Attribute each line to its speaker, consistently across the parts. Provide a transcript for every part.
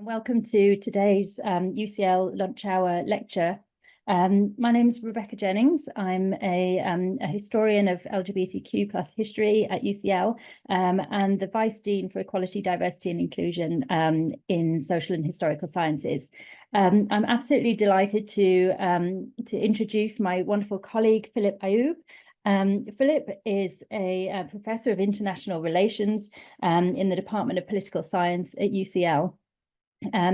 Speaker 1: Welcome to today's UCL lunch hour lecture. My name is Rebecca Jennings. I'm a historian of LGBTQ plus history at UCL and the Vice Dean for Equality, Diversity and Inclusion in Social and Historical Sciences. I'm absolutely delighted to introduce my wonderful colleague, Philip Ayoub. Philip is a professor of international relations in the Department of Political Science at UCL.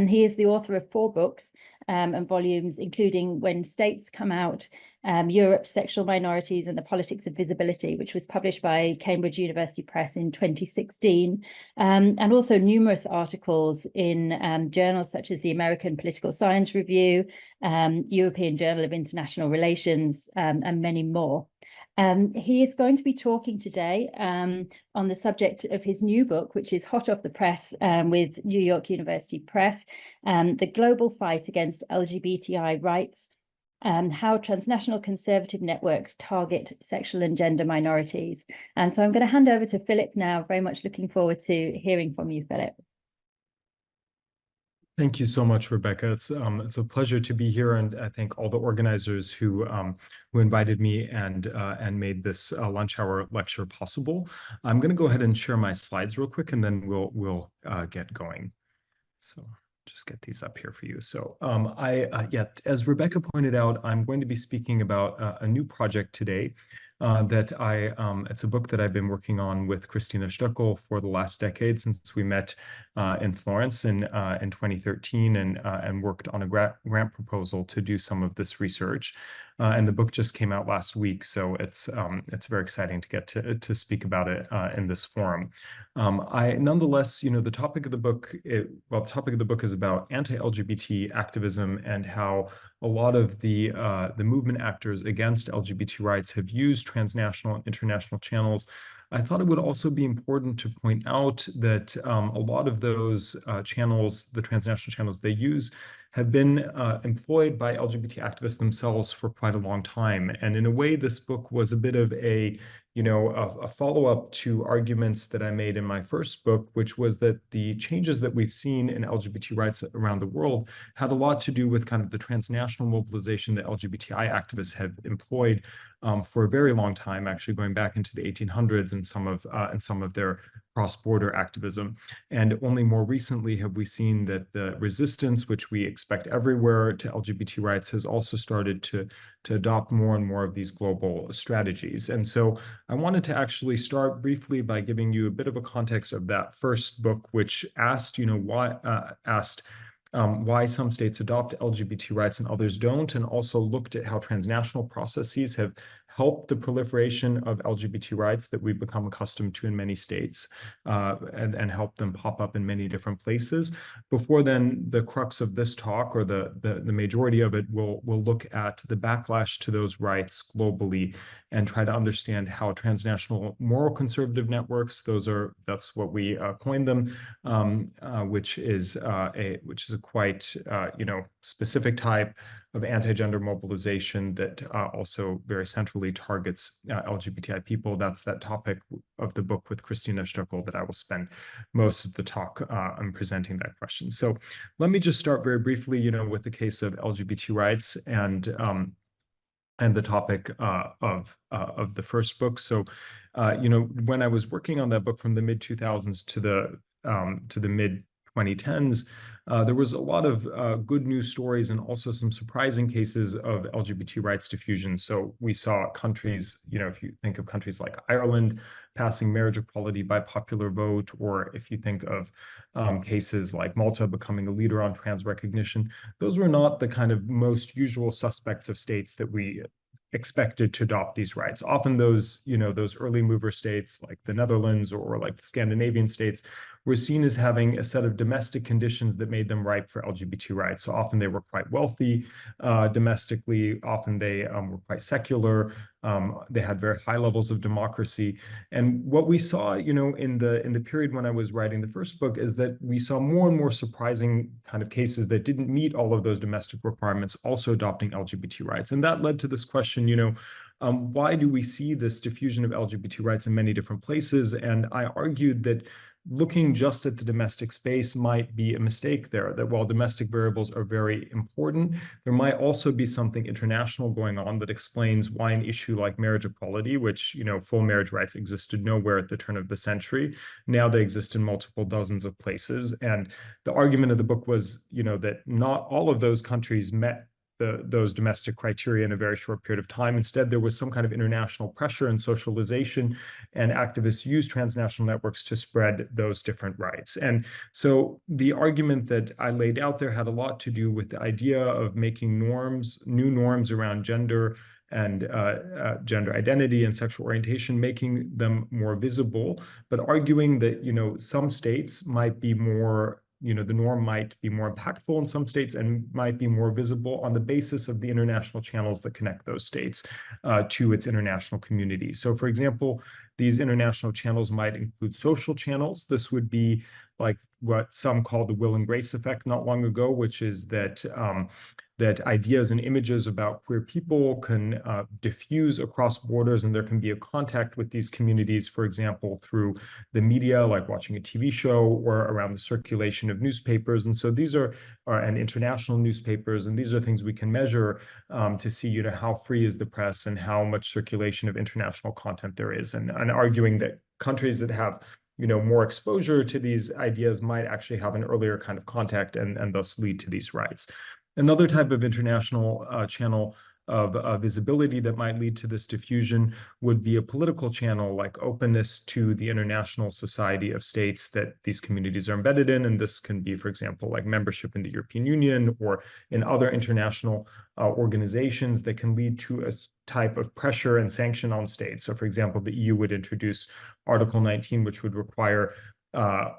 Speaker 1: He is the author of 4 books and volumes, including When States Come Out, Europe's Sexual Minorities and the Politics of Visibility, which was published by Cambridge University Press in 2016, and also numerous articles in journals such as the American Political Science Review, European Journal of International Relations, and many more. He is going to be talking today on the subject of his new book, which is hot off the press with New York University Press, The Global Fight Against LGBTI-rights, How Transnational Conservative Networks Target Sexual and Gender Minorities. And so I'm going to hand over to Philip now. Very much looking forward to hearing from you, Philip.
Speaker 2: Thank you so much, Rebecca. It's a pleasure to be here, and I thank all the organizers who invited me and made this lunch hour lecture possible. I'm going to go ahead and share my slides real quick, and then we'll get going. So just get these up here for you. So as Rebecca pointed out, I'm going to be speaking about a new project today. It's a book that I've been working on with Christina Stöckel for the last decade, since we met in Florence in 2013 and worked on a grant proposal to do some of this research. And the book just came out last week, so it's very exciting to get to speak about it in this forum. Nonetheless, the topic of the book, the topic of the book is about anti-LGBT activism and how a lot of the movement actors against LGBT rights have used transnational and international channels. I thought it would also be important to point out that a lot of those channels, the transnational channels they use, have been employed by LGBT activists themselves for quite a long time. And in a way, this book was a bit of a follow-up to arguments that I made in my first book, which was that the changes that we've seen in LGBT rights around the world had a lot to do with kind of the transnational mobilization that LGBTI activists have employed for a very long time, actually going back into the 1800s and some of their cross-border activism. And only more recently have we seen that the resistance, which we expect everywhere, to LGBT rights has also started to adopt more and more of these global strategies. And so I wanted to actually start briefly by giving you a bit of a context of that first book, which asked, why some states adopt LGBT rights and others don't, and also looked at how transnational processes have helped the proliferation of LGBT rights that we've become accustomed to in many states and helped them pop up in many different places. Before then, the crux of this talk, or the majority of it, will look at the backlash to those rights globally and try to understand how transnational moral conservative networks, that's what we coined them, which is a quite specific type of anti-gender mobilization that also very centrally targets LGBTI people. That's that topic of the book with Christina Stöckel that I will spend most of the talk on presenting that question. So let me just start very briefly, with the case of LGBT rights and the topic of the first book. So, when I was working on that book from the mid-2000s to the mid-2010s, there was a lot of good news stories and also some surprising cases of LGBT rights diffusion. So we saw countries, if you think of countries like Ireland passing marriage equality by popular vote, or if you think of cases like Malta becoming a leader on trans recognition, those were not the kind of most usual suspects of states that we expected to adopt these rights. Often those early mover states like the Netherlands or like the Scandinavian states were seen as having a set of domestic conditions that made them ripe for LGBT rights. So often they were quite wealthy domestically, often they were quite secular, they had very high levels of democracy. And what we saw, in the period when I was writing the first book, is that we saw more and more surprising kind of cases that didn't meet all of those domestic requirements also adopting LGBT rights. And that led to this question, why do we see this diffusion of LGBT rights in many different places? And I argued that looking just at the domestic space might be a mistake there, that while domestic variables are very important, there might also be something international going on that explains why an issue like marriage equality, which, full marriage rights existed nowhere at the turn of the century, now they exist in multiple dozens of places. And the argument of the book was, that not all of those countries met those domestic criteria in a very short period of time. Instead, there was some kind of international pressure and socialization, and activists used transnational networks to spread those different rights. And so the argument that I laid out there had a lot to do with the idea of making new norms around gender and gender identity and sexual orientation, making them more visible, but arguing that, some states might be more the norm might be more impactful in some states and might be more visible on the basis of the international channels that connect those states to its international community. So, for example, these international channels might include social channels. This would be like what some called the will and grace effect not long ago, which is that that ideas and images about queer people can diffuse across borders, and there can be a contact with these communities, for example, through the media, like watching a TV show, or around the circulation of newspapers. And so these are and international newspapers, and these are things we can measure to see, how free is the press and how much circulation of international content there is, and arguing that countries that have more exposure to these ideas might actually have an earlier kind of contact and thus lead to these rights. Another type of international channel of visibility that might lead to this diffusion would be a political channel, like openness to the international society of states that these communities are embedded in. And this can be, for example, like membership in the European Union or in other international organizations that can lead to a type of pressure and sanction on states. So, for example, the EU would introduce Article 19, which would require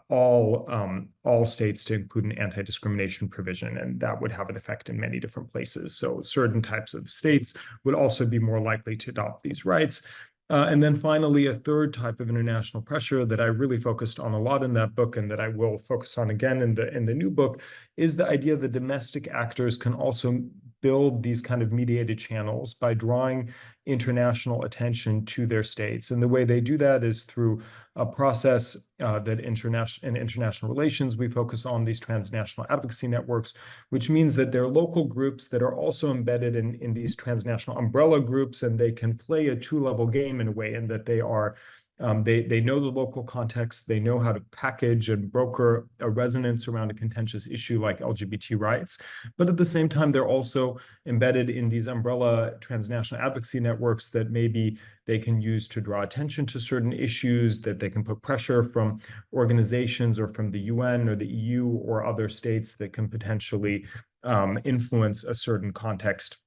Speaker 2: all states to include an anti-discrimination provision, and that would have an effect in many different places. So certain types of states would also be more likely to adopt these rights. And then finally, a third type of international pressure that I really focused on a lot in that book, and that I will focus on again in the new book, is the idea that domestic actors can also build these kind of mediated channels by drawing international attention to their states. And the way they do that is through a process that in international relations, we focus on these transnational advocacy networks, which means that there are local groups that are also embedded in these transnational umbrella groups, and they can play a two-level game in a way, in that they are they know the local context, they know how to package and broker a resonance around a contentious issue like LGBT rights, but at the same time, they're also embedded in these umbrella transnational advocacy networks that maybe they can use to draw attention to certain issues, that they can put pressure from organizations or from the UN or the EU or other states that can potentially influence a certain context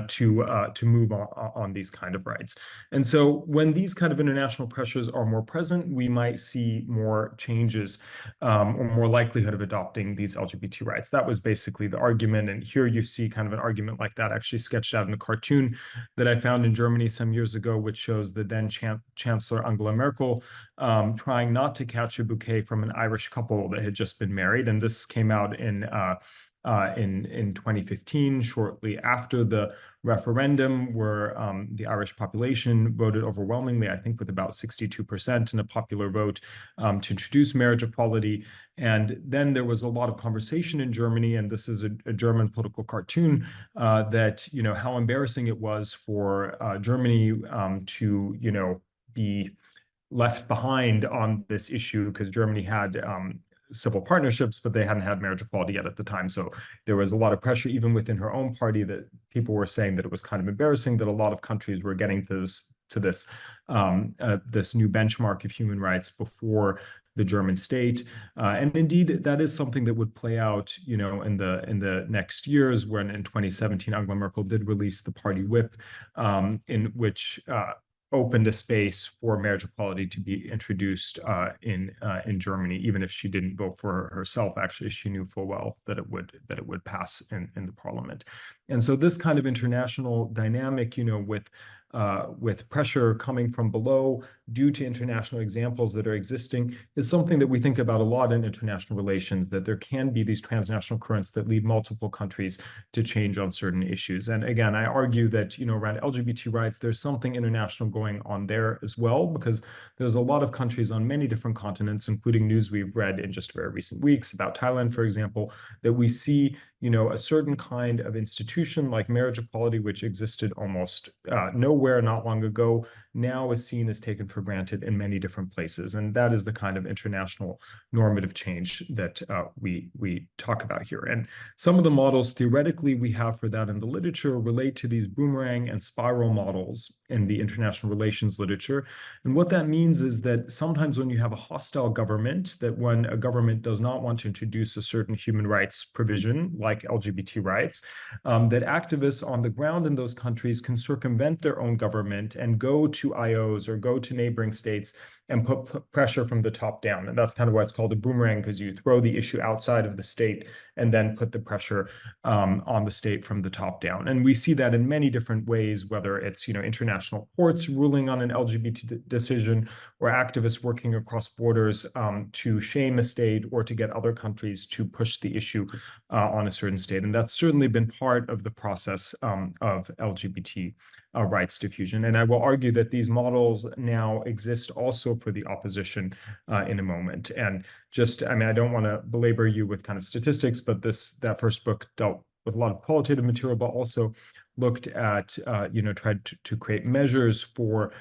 Speaker 2: to move on these kind of rights. And so when these kind of international pressures are more present, we might see more changes or more likelihood of adopting these LGBT rights. That was basically the argument. And here you see kind of an argument like that actually sketched out in a cartoon that I found in Germany some years ago, which shows the then Chancellor Angela Merkel trying not to catch a bouquet from an Irish couple that had just been married. And this came out in 2015, shortly after the referendum, where the Irish population voted overwhelmingly, I think with about 62% in a popular vote to introduce marriage equality. And then there was a lot of conversation in Germany, and this is a German political cartoon, that, how embarrassing it was for Germany to, be left behind on this issue, because Germany had civil partnerships, but they hadn't had marriage equality yet at the time. So there was a lot of pressure, even within her own party, that people were saying that it was kind of embarrassing that a lot of countries were getting to this new benchmark of human rights before the German state. And indeed, that is something that would play out, in the next years, when in 2017, Angela Merkel did release the party whip, in which opened a space for marriage equality to be introduced in Germany, even if she didn't vote for herself. Actually, she knew full well that it would pass in the parliament. And so this kind of international dynamic, with with pressure coming from below due to international examples that are existing is something that we think about a lot in international relations, that there can be these transnational currents that lead multiple countries to change on certain issues. And again, I argue that, around LGBT rights, there's something international going on there as well, because there's a lot of countries on many different continents, including news we've read in just very recent weeks about Thailand, for example, that we see, a certain kind of institution like marriage equality, which existed almost nowhere not long ago, now is seen as taken for granted in many different places. And that is the kind of international normative change that we talk about here. And some of the models theoretically we have for that in the literature relate to these boomerang and spiral models in the international relations literature. And what that means is that sometimes when you have a hostile government, that when a government does not want to introduce a certain human rights provision, like LGBT rights, that activists on the ground in those countries can circumvent their own government and go to IOs or go to neighboring states and put pressure from the top down. And that's kind of why it's called a boomerang, because you throw the issue outside of the state and then put the pressure on the state from the top down. And we see that in many different ways, whether it's, international courts ruling on an LGBT decision, or activists working across borders to shame a state or to get other countries to push the issue on a certain state. And that's certainly been part of the process of LGBT rights diffusion. And I will argue that these models now exist also for the opposition in a moment. And just, I don't want to belabor you with kind of statistics, but that first book dealt with a lot of qualitative material, but also looked at, tried to create measures for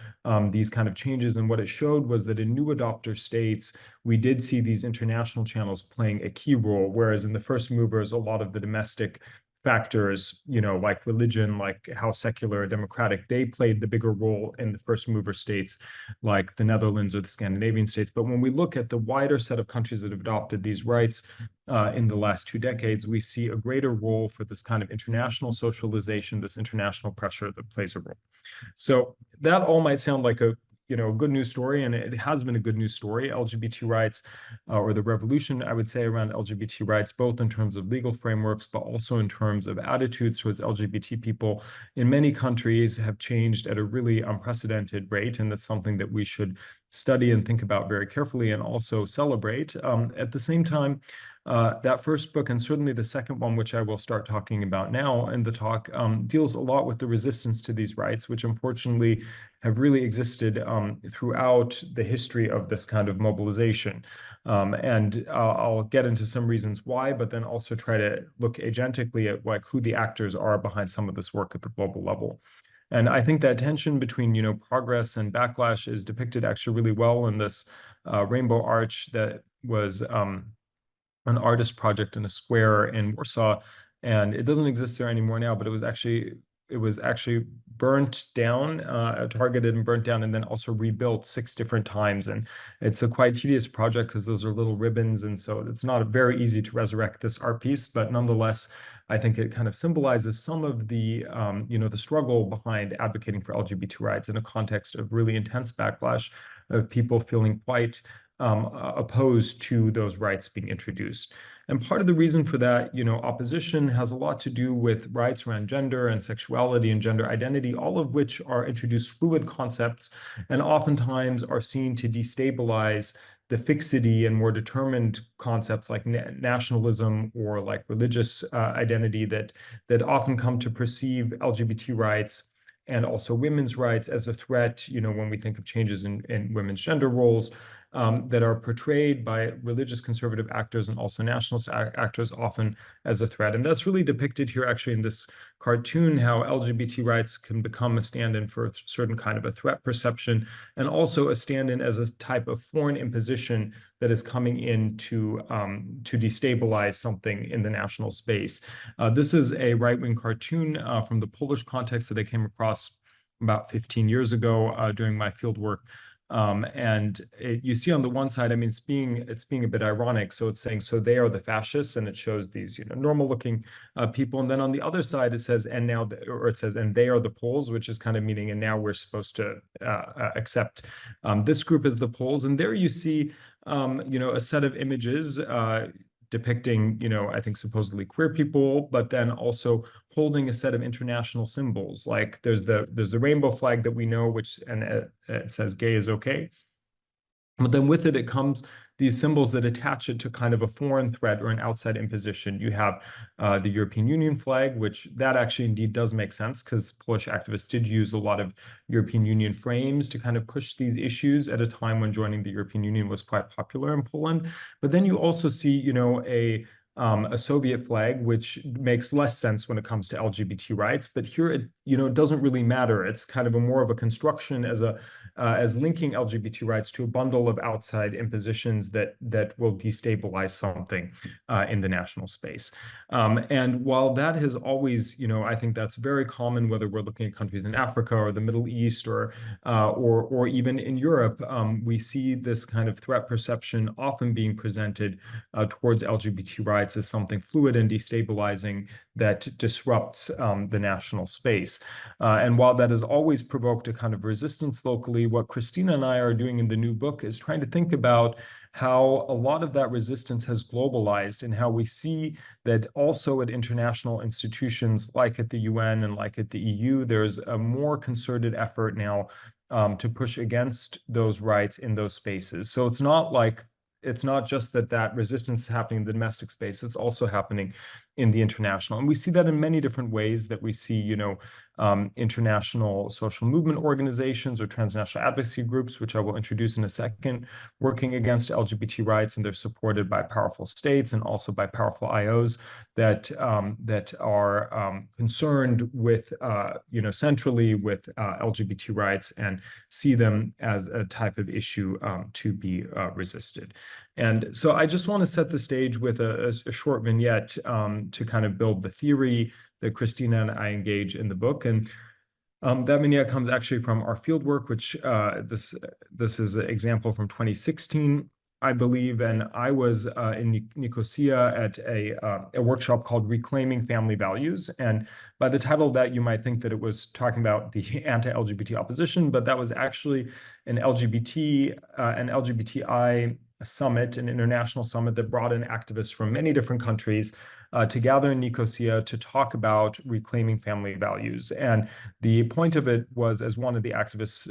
Speaker 2: these kind of changes. And what it showed was that in new adopter states, we did see these international channels playing a key role, whereas in the first movers, a lot of the domestic factors, like religion, like how secular or democratic, they played the bigger role in the first mover states, like the Netherlands or the Scandinavian states. But when we look at the wider set of countries that have adopted these rights in the last 2 decades, we see a greater role for this kind of international socialization, this international pressure that plays a role. So that all might sound like a good news story, and it has been a good news story. LGBT rights, or the revolution, I would say, around LGBT rights, both in terms of legal frameworks, but also in terms of attitudes towards LGBT people in many countries, have changed at a really unprecedented rate. And that's something that we should study and think about very carefully and also celebrate. At the same time, that first book, and certainly the second one, which I will start talking about now in the talk, deals a lot with the resistance to these rights, which unfortunately have really existed throughout the history of this kind of mobilization. And I'll get into some reasons why, but then also try to look agentically at who the actors are behind some of this work at the global level. And I think that tension between, progress and backlash is depicted actually really well in this rainbow arch that was an artist project in a square in Warsaw, and it doesn't exist there anymore now, but it was actually burnt down, targeted and burnt down, and then also rebuilt 6 different times. And it's a quite tedious project because those are little ribbons, and so it's not very easy to resurrect this art piece, but nonetheless, I think it kind of symbolizes some of the, the struggle behind advocating for LGBT rights in a context of really intense backlash of people feeling quite opposed to those rights being introduced. And part of the reason for that, opposition has a lot to do with rights around gender and sexuality and gender identity, all of which are introduced fluid concepts and oftentimes are seen to destabilize the fixity and more determined concepts like nationalism or like religious identity that often come to perceive LGBT rights and also women's rights as a threat, when we think of changes in women's gender roles, that are portrayed by religious conservative actors and also nationalist actors often as a threat. And that's really depicted here actually in this cartoon, how LGBT rights can become a stand-in for a certain kind of a threat perception, and also a stand-in as a type of foreign imposition that is coming in to destabilize something in the national space. This is a right-wing cartoon from the Polish context that I came across about 15 years ago during my field work. And you see on the one side, it's being a bit ironic. So it's saying, so they are the fascists, and it shows these, normal looking people. And then on the other side, it says, and now, or it says, and they are the Poles, which is kind of meaning, and now we're supposed to accept this group as the Poles. And there you see, a set of images depicting, I think supposedly queer people, but then also holding a set of international symbols. Like there's the rainbow flag that we know, which and it says gay is okay. But then with it comes these symbols that attach it to kind of a foreign threat or an outside imposition. You have the European Union flag, which that actually indeed does make sense because Polish activists did use a lot of European Union frames to kind of push these issues at a time when joining the European Union was quite popular in Poland. But then you also see, a Soviet flag, which makes less sense when it comes to LGBT rights. But here, it doesn't really matter. It's kind of more of a construction as linking LGBT rights to a bundle of outside impositions that will destabilize something in the national space. And while that has always, I think that's very common, whether we're looking at countries in Africa or the Middle East or even in Europe, we see this kind of threat perception often being presented towards LGBT rights as something fluid and destabilizing that disrupts the national space. And while that has always provoked a kind of resistance locally, what Christina and I are doing in the new book is trying to think about how a lot of that resistance has globalized and how we see that also at international institutions like at the UN and like at the EU, there's a more concerted effort now to push against those rights in those spaces. So it's not just that resistance is happening in the domestic space, it's also happening in the international. And we see that in many different ways, that we see, international social movement organizations or transnational advocacy groups, which I will introduce in a second, working against LGBT rights, and they're supported by powerful states and also by powerful IOs that are concerned with, centrally with LGBT rights and see them as a type of issue to be resisted. And so I just want to set the stage with a short vignette to kind of build the theory that Christina and I engage in the book. And that vignette comes actually from our fieldwork, which this is an example from 2016, I believe. And I was in Nicosia at a workshop called Reclaiming Family Values. And by the title of that, you might think that it was talking about the anti-LGBT opposition, but that was actually an LGBTI summit, an international summit that brought in activists from many different countries to gather in Nicosia to talk about reclaiming family values. And the point of it was, as one of the activists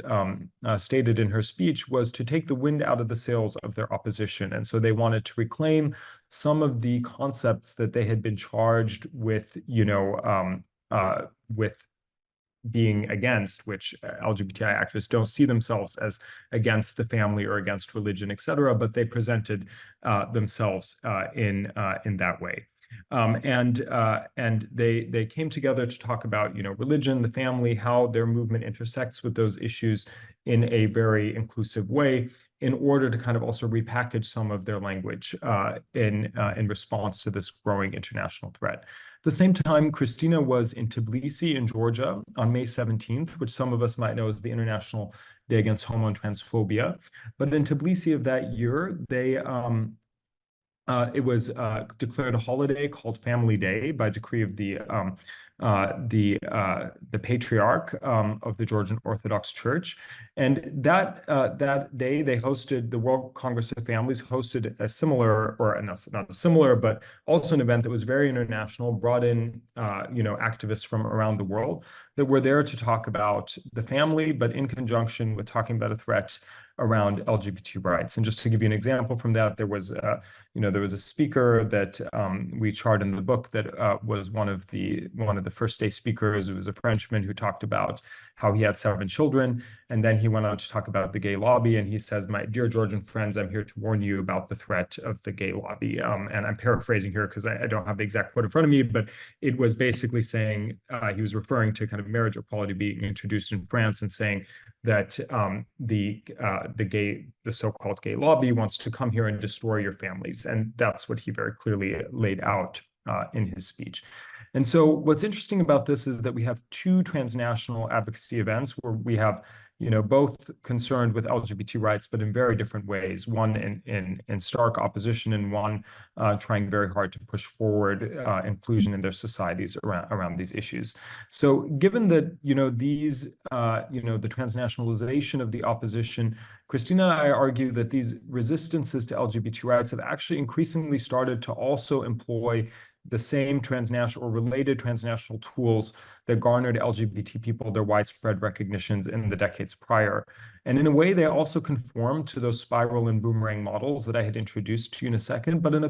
Speaker 2: stated in her speech, was to take the wind out of the sails of their opposition. And so they wanted to reclaim some of the concepts that they had been charged with, with being against, which LGBTI activists don't see themselves as against the family or against religion, et cetera, but they presented themselves in that way. And they came together to talk about, religion, the family, how their movement intersects with those issues in a very inclusive way, in order to kind of also repackage some of their language in response to this growing international threat. At the same time, Christina was in Tbilisi in Georgia on May 17th, which some of us might know as the International Day Against Homo and Transphobia. But in Tbilisi of that year, it was declared a holiday called Family Day by decree of the patriarch of the Georgian Orthodox Church. And that day, they hosted, the World Congress of Families hosted a similar, or not similar, but also an event that was very international, brought in activists from around the world that were there to talk about the family, but in conjunction with talking about a threat around LGBT rights. And just to give you an example from that, there was a speaker that we chart in the book that was one of the first day speakers. It was a Frenchman who talked about how he had 7 children, and then he went on to talk about the gay lobby. And he says, "My dear Georgian friends, I'm here to warn you about the threat of the gay lobby." And I'm paraphrasing here because I don't have the exact quote in front of me, but it was basically saying he was referring to kind of marriage equality being introduced in France and saying that the so-called gay lobby wants to come here and destroy your families. And that's what he very clearly laid out in his speech. And so what's interesting about this is that we have 2 transnational advocacy events where we have both concerned with LGBT rights, but in very different ways. One in stark opposition, and one trying very hard to push forward inclusion in their societies around these issues. So, given that the transnationalization of the opposition, Christina and I argue that these resistances to LGBT rights have actually increasingly started to also employ the same transnational or related transnational tools that garnered LGBT people their widespread recognitions in the decades prior. And in a way, they also conform to those spiral and boomerang models that I had introduced to you in a second, but in a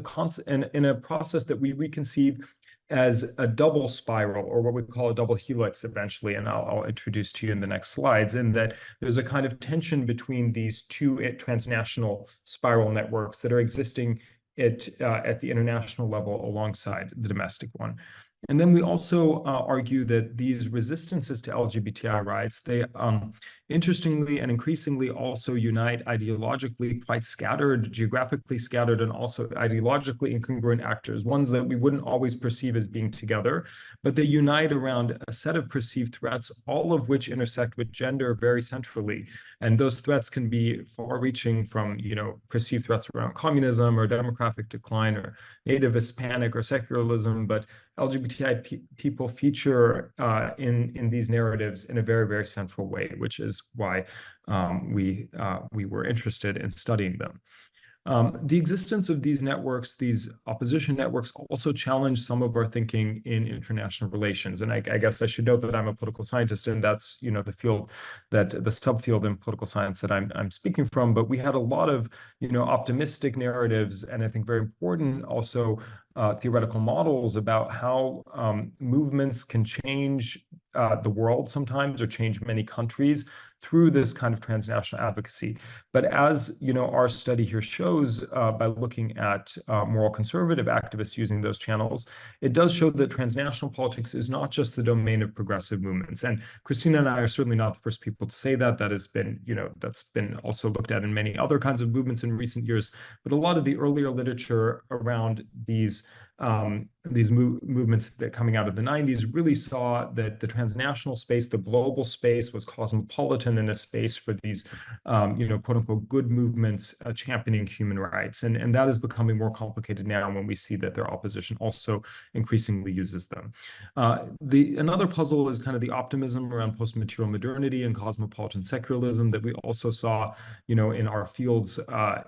Speaker 2: process that we reconceive as a double spiral, or what we call a double helix eventually, and I'll introduce to you in the next slides, in that there's a kind of tension between these two transnational spiral networks that are existing at the international level alongside the domestic one. And then we also argue that these resistances to LGBTI rights, they interestingly and increasingly also unite ideologically quite scattered, geographically scattered, and also ideologically incongruent actors, ones that we wouldn't always perceive as being together, but they unite around a set of perceived threats, all of which intersect with gender very centrally. And those threats can be far-reaching from, perceived threats around communism or demographic decline or native Hispanic or secularism, but LGBTI people feature in these narratives in a very, very central way, which is why we were interested in studying them. The existence of these networks, these opposition networks, also challenge some of our thinking in international relations. And I guess I should note that I'm a political scientist, and that's the field, that the subfield in political science that I'm speaking from. But we had a lot of optimistic narratives, and I think very important also theoretical models about how movements can change the world sometimes, or change many countries through this kind of transnational advocacy. But as our study here shows, by looking at moral conservative activists using those channels, it does show that transnational politics is not just the domain of progressive movements. And Christina and I are certainly not the first people to say that. That has been, that's been also looked at in many other kinds of movements in recent years. But a lot of the earlier literature around these movements that coming out of the 90s really saw that the transnational space, the global space, was cosmopolitan in a space for these, quote unquote, good movements championing human rights. And that is becoming more complicated now when we see that their opposition also increasingly uses them. Another puzzle is kind of the optimism around post-material modernity and cosmopolitan secularism that we also saw, in our fields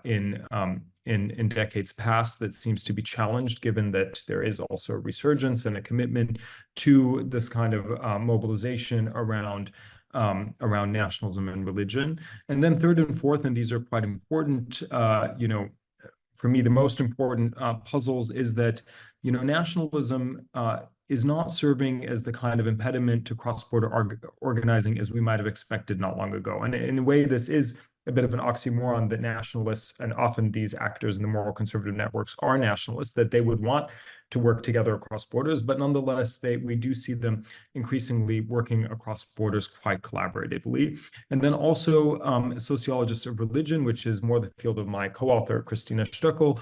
Speaker 2: in decades past, that seems to be challenged, given that there is also a resurgence and a commitment to this kind of mobilization around nationalism and religion. And then third and fourth, and these are quite important, for me, the most important puzzles is that, nationalism is not serving as the kind of impediment to cross-border organizing as we might have expected not long ago. And in a way, this is a bit of an oxymoron, that nationalists, and often these actors in the moral conservative networks, are nationalists, that they would want to work together across borders, but nonetheless, we do see them increasingly working across borders quite collaboratively. And then also sociologists of religion, which is more the field of my co-author, Christina Stöckel,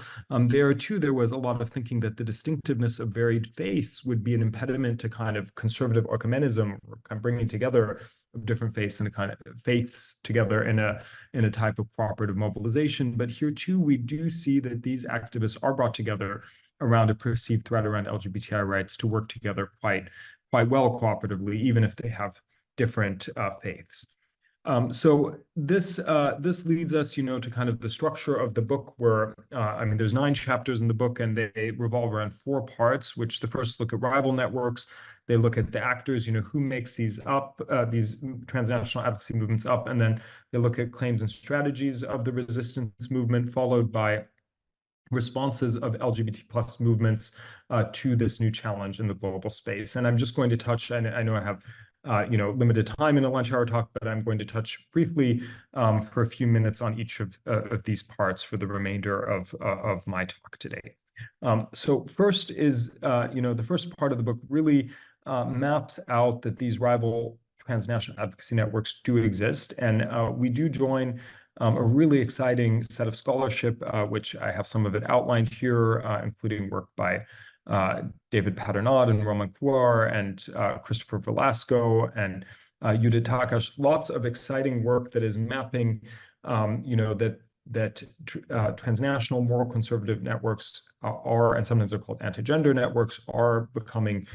Speaker 2: there too, there was a lot of thinking that the distinctiveness of varied faiths would be an impediment to kind of conservative ecumenism, or kind of bringing together of different faiths and kind of faiths together in a type of cooperative mobilization. But here too, we do see that these activists are brought together around a perceived threat around LGBTI rights to work together quite well cooperatively, even if they have different faiths. So this leads us, to kind of the structure of the book, where there's 9 chapters in the book, and they revolve around 4 parts. Which the first look at rival networks, they look at the actors, who makes these up, these transnational advocacy movements up, and then they look at claims and strategies of the resistance movement, followed by responses of LGBT plus movements to this new challenge in the global space. And I'm just going to touch, I know I have limited time in a lunch hour talk, but I'm going to touch briefly for a few minutes on each of these parts for the remainder of my talk today. So first is, the first part of the book really maps out that these rival transnational advocacy networks do exist, and we do join a really exciting set of scholarship, which I have some of it outlined here, including work by David Paternaud and Roman Couar and Christopher Velasco and Judith Takacs, lots of exciting work that is mapping, that transnational moral conservative networks are, and sometimes they're called anti-gender networks, are becoming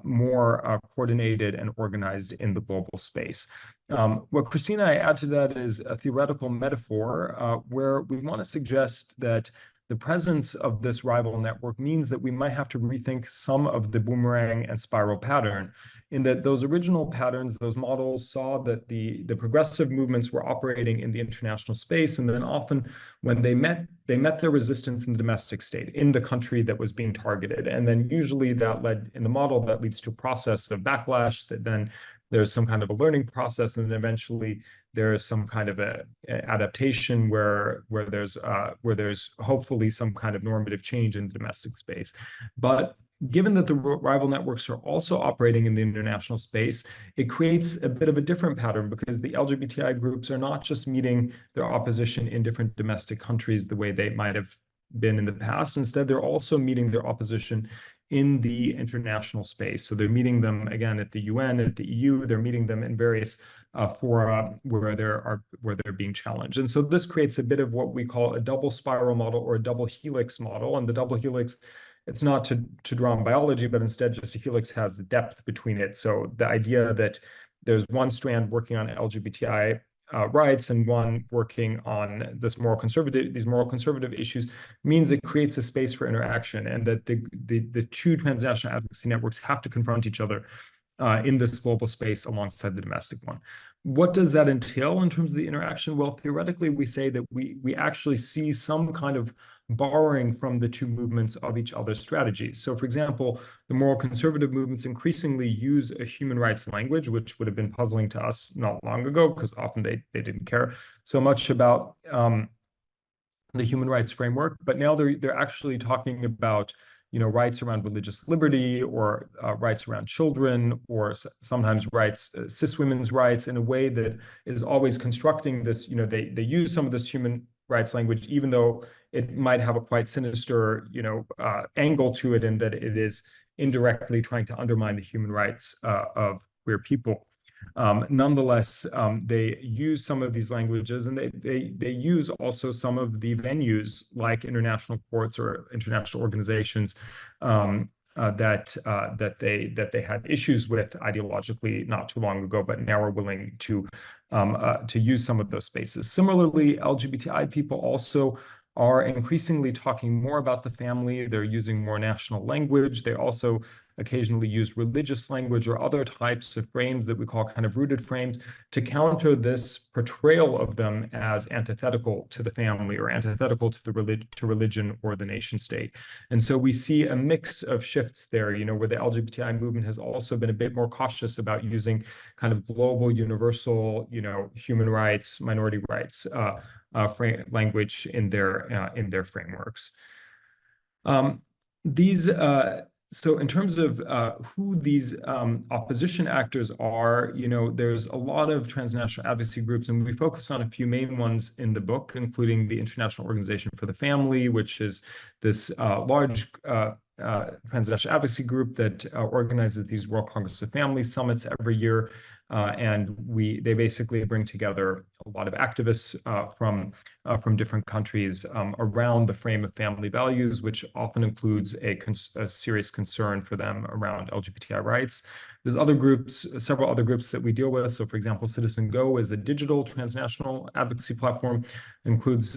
Speaker 2: more coordinated and organized in the global space. What Christina, I add to that is a theoretical metaphor where we want to suggest that the presence of this rival network means that we might have to rethink some of the boomerang and spiral pattern, in that those original patterns, those models saw that the progressive movements were operating in the international space, and then often when they met their resistance in the domestic state, in the country that was being targeted. And then usually that led, in the model, that leads to a process of backlash, that then there's some kind of a learning process, and then eventually there is some kind of a adaptation where there's hopefully some kind of normative change in the domestic space. But given that the rival networks are also operating in the international space, it creates a bit of a different pattern, because the LGBTI groups are not just meeting their opposition in different domestic countries the way they might have been in the past. Instead, they're also meeting their opposition in the international space. So they're meeting them again at the UN, at the EU. They're meeting them in various fora where they're being challenged. And so this creates a bit of what we call a double spiral model, or a double helix model. And the double helix, it's not to draw on biology, but instead just a helix has depth between it. So the idea that there's one strand working on LGBTI rights and one working on these moral conservative issues means it creates a space for interaction, and that the two transnational advocacy networks have to confront each other in this global space alongside the domestic one. What does that entail in terms of the interaction? Well, theoretically, we say that we actually see some kind of borrowing from the two movements of each other's strategies. So, for example, the moral conservative movements increasingly use a human rights language, which would have been puzzling to us not long ago, because often they didn't care so much about the human rights framework. But now they're actually talking about rights around religious liberty, or rights around children, or sometimes rights, cis women's rights, in a way that is always constructing this. They use some of this human rights language, even though it might have a quite sinister, angle to it, in that it is indirectly trying to undermine the human rights of queer people. Nonetheless, they use some of these languages, and they use also some of the venues, like international courts or international organizations that they had issues with ideologically not too long ago, but now are willing to use some of those spaces. Similarly, LGBTI people also are increasingly talking more about the family. They're using more national language. They also occasionally use religious language or other types of frames that we call kind of rooted frames, to counter this portrayal of them as antithetical to the family, or antithetical to religion or the nation state. And so we see a mix of shifts there, where the LGBTI movement has also been a bit more cautious about using kind of global, universal, human rights, minority rights language in their frameworks. So in terms of who these opposition actors are, there's a lot of transnational advocacy groups, and we focus on a few main ones in the book, including the International Organization for the Family, which is this large transnational advocacy group that organizes these World Congress of Families summits every year. And they basically bring together a lot of activists from different countries around the frame of family values, which often includes a serious concern for them around LGBTI rights. There's other groups, several other groups that we deal with. So, for example, Citizen Go is a digital transnational advocacy platform. Includes,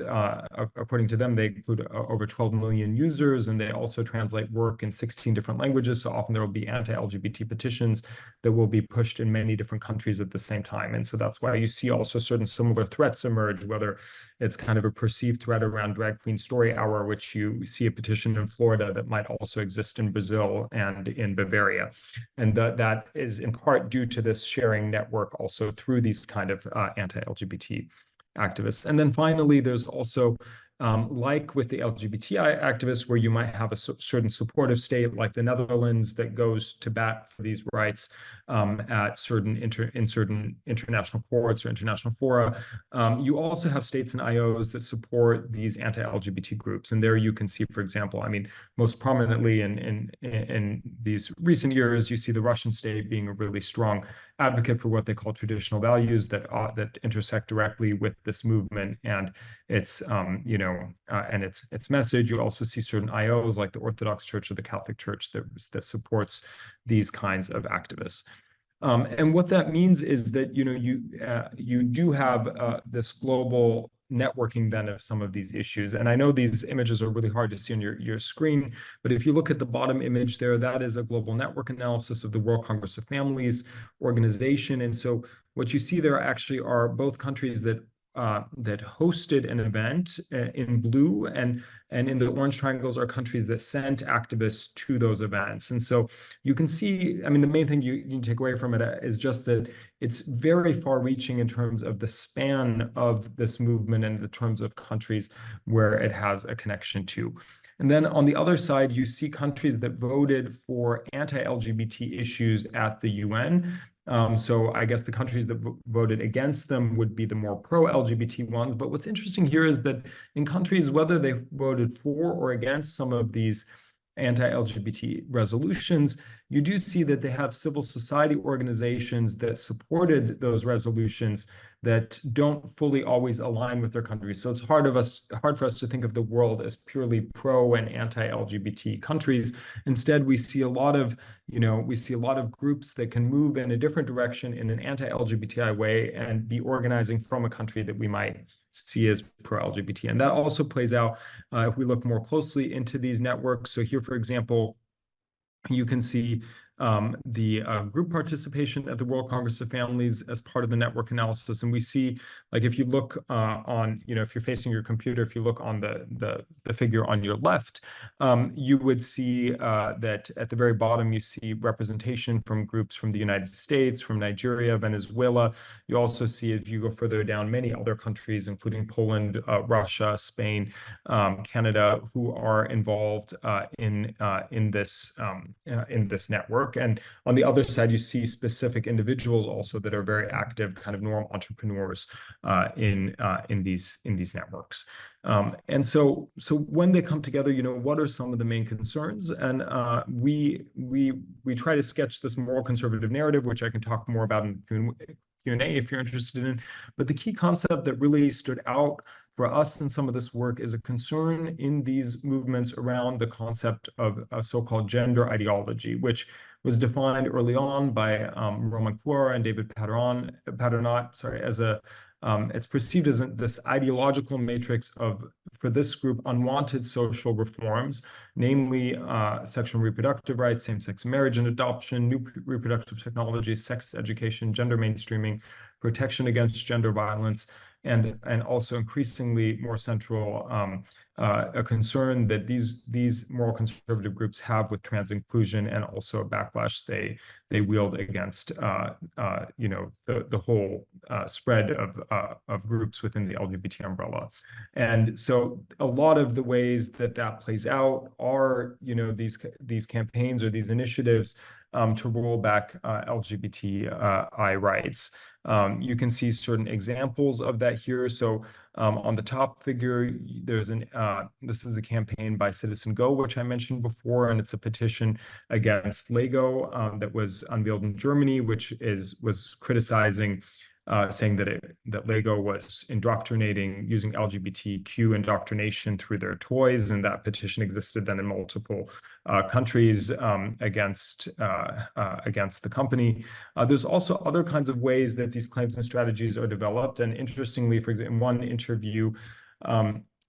Speaker 2: according to them, they include over 12 million users, and they also translate work in 16 different languages. So often there will be anti-LGBT petitions that will be pushed in many different countries at the same time. And so that's why you see also certain similar threats emerge, whether it's kind of a perceived threat around Drag Queen Story Hour, which you see a petition in Florida that might also exist in Brazil and in Bavaria. And that is in part due to this sharing network also through these kind of anti-LGBT activists. And then finally, there's also, like with the LGBTI activists, where you might have a certain supportive state, like the Netherlands, that goes to bat for these rights at certain international courts or international fora. You also have states and IOs that support these anti-LGBT groups, and there you can see, for example, most prominently in these recent years, you see the Russian state being a really strong advocate for what they call traditional values that intersect directly with this movement and its and its message. You also see certain IOs like the Orthodox Church or the Catholic Church that supports these kinds of activists. And what that means is that you do have this global networking then of some of these issues. And I know these images are really hard to see on your screen, but if you look at the bottom image there, that is a global network analysis of the World Congress of Families organization. And so what you see there actually are both countries that hosted an event in blue, and in the orange triangles are countries that sent activists to those events. And so you can see, I mean, the main thing you can take away from it is just that it's very far-reaching in terms of the span of this movement and the terms of countries where it has a connection to. And then on the other side, you see countries that voted for anti-LGBT issues at the UN. So I guess the countries that voted against them would be the more pro-LGBT ones. But what's interesting here is that in countries, whether they voted for or against some of these anti-LGBT resolutions, you do see that they have civil society organizations that supported those resolutions that don't fully always align with their countries. So it's hard for us to think of the world as purely pro and anti-LGBT countries. Instead, we see a lot of groups that can move in a different direction in an anti-LGBTI way and be organizing from a country that we might see as pro-LGBT. And that also plays out if we look more closely into these networks. So here, for example, you can see the group participation at the World Congress of Families as part of the network analysis. And we see, like, if you look if you're facing your computer, if you look on the figure on your left, you would see that at the very bottom, you see representation from groups from the United States, from Nigeria, Venezuela. You also see, if you go further down, many other countries, including Poland, Russia, Spain, Canada, who are involved in this network. And on the other side, you see specific individuals also that are very active, kind of normal entrepreneurs in these networks. And so when they come together, what are some of the main concerns? And we try to sketch this moral conservative narrative, which I can talk more about in Q&A if you're interested in. But the key concept that really stood out for us in some of this work is a concern in these movements around the concept of a so-called gender ideology, which was defined early on by Roman Quora and David Paternot, as it's perceived as this ideological matrix of, for this group, unwanted social reforms, namely sexual and reproductive rights, same-sex marriage and adoption, new reproductive technologies, sex education, gender mainstreaming, protection against gender violence, and also increasingly more central, a concern that these moral conservative groups have with trans inclusion, and also a backlash they wield against the whole spread of groups within the LGBT umbrella. And so a lot of the ways that plays out are these campaigns or these initiatives to roll back LGBTI rights. You can see certain examples of that here. So on the top figure, there's this is a campaign by Citizen Go, which I mentioned before, and it's a petition against Lego that was unveiled in Germany, which was criticizing, saying that Lego was indoctrinating, using LGBTQ indoctrination through their toys, and that petition existed then in multiple countries against the company. There's also other kinds of ways that these claims and strategies are developed, and interestingly, for example, in one interview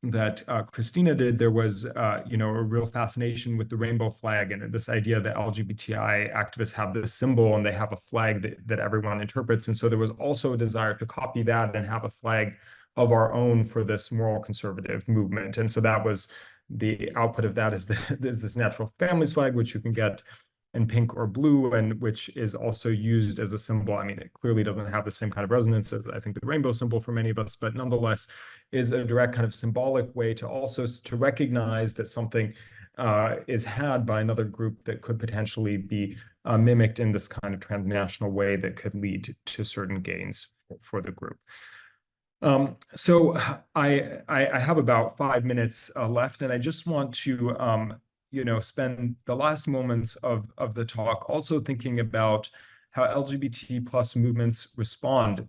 Speaker 2: that Christina did, there was a real fascination with the rainbow flag, and this idea that LGBTI activists have this symbol and they have a flag that everyone interprets. And so there was also a desire to copy that and have a flag of our own for this moral conservative movement. And so that was the output of that, is this natural families flag, which you can get in pink or blue, and which is also used as a symbol. I mean, it clearly doesn't have the same kind of resonance as, I think, the rainbow symbol for many of us, but nonetheless is a direct kind of symbolic way to also to recognize that something is had by another group that could potentially be mimicked in this kind of transnational way that could lead to certain gains for the group. So I have about 5 minutes left, and I just want to spend the last moments of the talk also thinking about how LGBT plus movements respond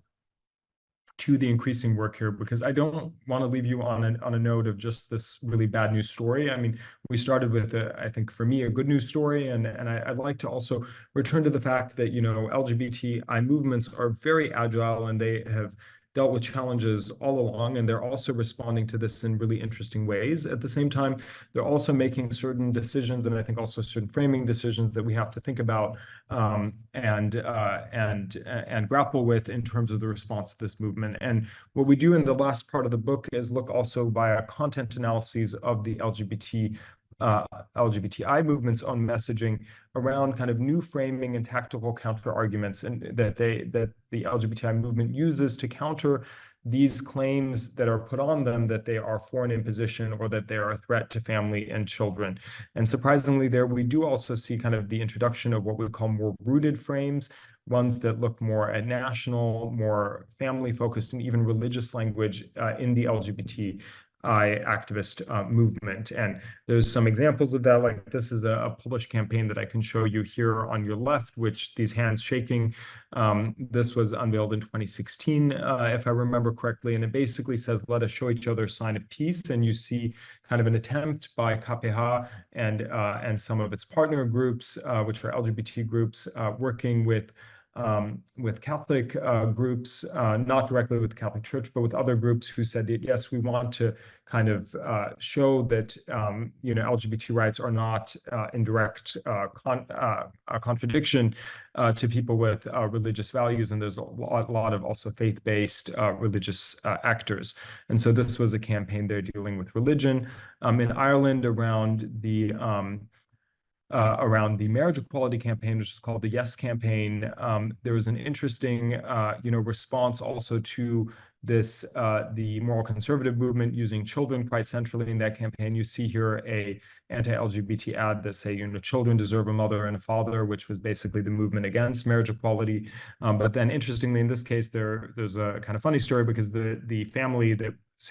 Speaker 2: to the increasing work here, because I don't want to leave you on a note of just this really bad news story. I mean, we started with, I think for me, a good news story, and I'd like to also return to the fact that, you know, LGBTI movements are very agile and they have dealt with challenges all along, and they're also responding to this in really interesting ways. At the same time, they're also making certain decisions, and I think also certain framing decisions that we have to think about and grapple with in terms of the response to this movement. And what we do in the last part of the book is look also via content analyses of the LGBTI movement's own messaging around kind of new framing and tactical counter arguments, and that the LGBTI movement uses to counter these claims that are put on them that they are foreign imposition or that they are a threat to family and children. And surprisingly, there we do also see kind of the introduction of what we call more rooted frames, ones that look more at national, more family-focused, and even religious language in the LGBTI activist movement. And there's some examples of that, like this is a Polish campaign that I can show you here on your left, which these hands shaking, this was unveiled in 2016, if I remember correctly, and it basically says, let us show each other a sign of peace. And you see kind of an attempt by KPH and some of its partner groups, which are LGBT groups, working with Catholic groups, not directly with the Catholic Church, but with other groups who said, yes, we want to kind of show that you know, LGBT rights are not in direct contradiction to people with religious values, and there's a lot of also faith-based religious actors. And so this was a campaign there dealing with religion. In Ireland, around the marriage equality campaign, which is called the Yes campaign, there was an interesting, you know, response also to this, the moral conservative movement using children quite centrally in that campaign. You see here a anti-LGBT ad that say, you know, children deserve a mother and a father, which was basically the movement against marriage equality. But then interestingly, in this case, there's a kind of funny story, because the family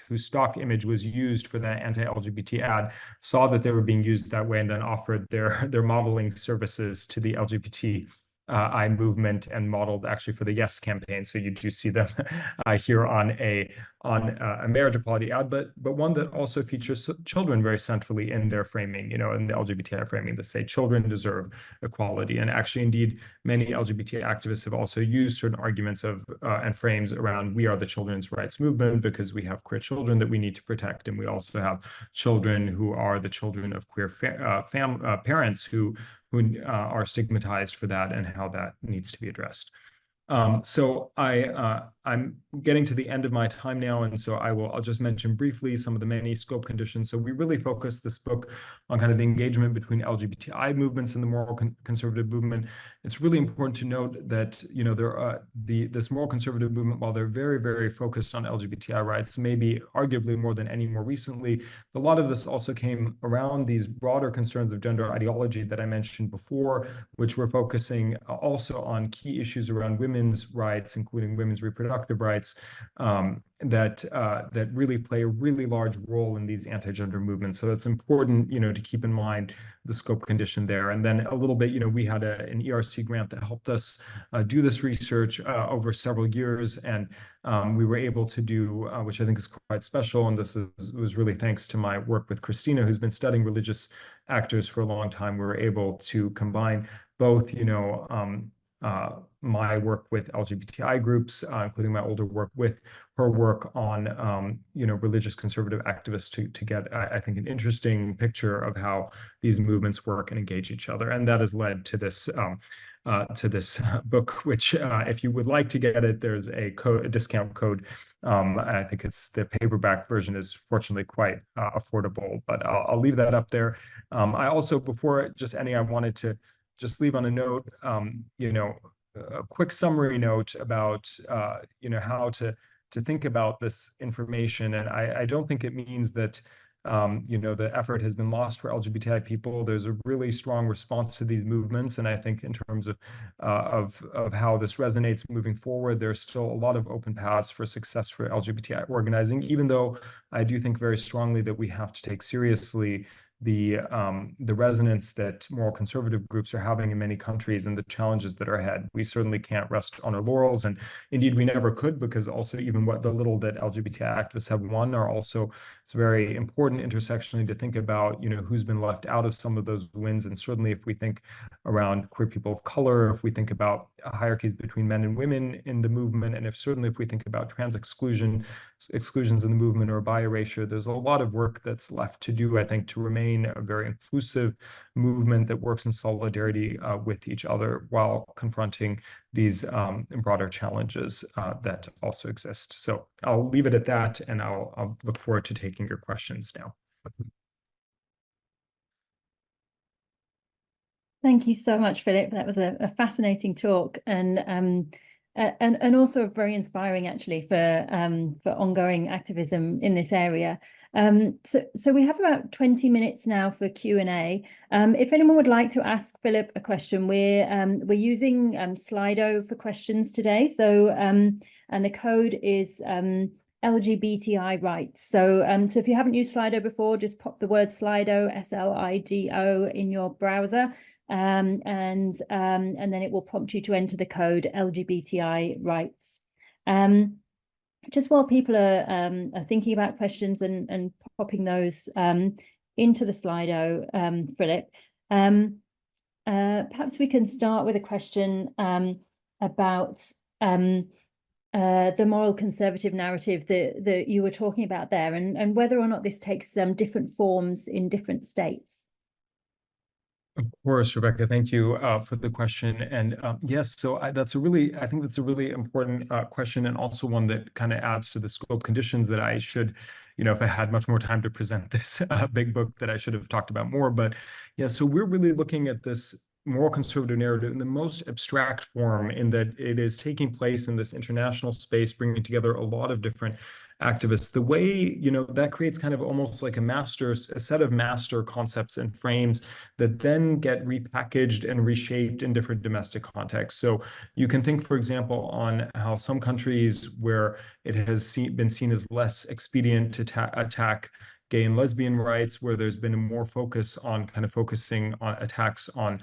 Speaker 2: whose stock image was used for that anti-LGBT ad saw that they were being used that way and then offered their modeling services to the LGBTI movement and modeled actually for the Yes campaign. So you do see them here on a marriage equality ad, but one that also features children very centrally in their framing, you know, in the LGBTI framing, that say children deserve equality. And actually, indeed, many LGBT activists have also used certain arguments of and frames around, we are the children's rights movement because we have queer children that we need to protect, and we also have children who are the children of queer parents who are stigmatized for that, and how that needs to be addressed. So I'm getting to the end of my time now, and so I'll just mention briefly some of the many scope conditions. So we really focus this book on kind of the engagement between LGBTI movements and the moral conservative movement. It's really important to note that, you know, this moral conservative movement, while they're very, very focused on LGBTI rights, maybe arguably more than any more recently, a lot of this also came around these broader concerns of gender ideology that I mentioned before, which were focusing also on key issues around women's rights, including women's reproductive rights, that really play a really large role in these anti-gender movements. So it's important, you know, to keep in mind the scope condition there. And then a little bit, you know, we had an ERC grant that helped us do this research over several years, and we were able to do, which I think is quite special, and this was really thanks to my work with Christina, who's been studying religious actors for a long time. We were able to combine both, you know, my work with LGBTI groups, including my older work with her work on, you know, religious conservative activists to get, I think, an interesting picture of how these movements work and engage each other. And that has led to this book, which if you would like to get it, there's a discount code. I think it's the paperback version is fortunately quite affordable, but I'll leave that up there. I also, before just ending, I wanted to just leave on a note, you know, a quick summary note about, you know, how to think about this information. And I don't think it means that, you know, the effort has been lost for LGBTI people. There's a really strong response to these movements. And I think in terms of how this resonates moving forward, there's still a lot of open paths for success for LGBTI organizing, even though I do think very strongly that we have to take seriously the resonance that moral conservative groups are having in many countries and the challenges that are ahead. We certainly can't rest on our laurels, and indeed we never could, because also even what the little that LGBTI activists have won are also, it's very important intersectionally to think about, who's been left out of some of those wins. And certainly if we think around queer people of color, if we think about hierarchies between men and women in the movement, and if we think about trans exclusions in the movement, or bi erasure, there's a lot of work that's left to do, I think, to remain a very inclusive movement that works in solidarity with each other while confronting these broader challenges that also exist. So I'll leave it at that, and I'll look forward to taking your questions now.
Speaker 1: Thank you so much, Philip. That was a fascinating talk, and also very inspiring, actually, for ongoing activism in this area. So we have about 20 minutes now for Q&A. If anyone would like to ask Philip a question, we're using Slido for questions today. So and the code is LGBTI-rights. So if you haven't used Slido before, just pop the word Slido, SLIDO, in your browser. And then it will prompt you to enter the code LGBTI-rights. Just while people are thinking about questions and popping those into the Slido, Philip, perhaps we can start with a question about the moral conservative narrative that you were talking about there, and whether or not this takes different forms in different states.
Speaker 2: Of course, Rebecca, thank you for the question. And yes, so I think that's a really important question, and also one that kind of adds to the scope conditions that I should, if I had much more time to present this big book, that I should have talked about more. But yeah, so we're really looking at this moral conservative narrative in the most abstract form, in that it is taking place in this international space, bringing together a lot of different activists. The way, that creates kind of almost like a set of master concepts and frames that then get repackaged and reshaped in different domestic contexts. So you can think, for example, on how some countries where it has been seen as less expedient to attack gay and lesbian rights, where there's been a more focus on focusing on attacks on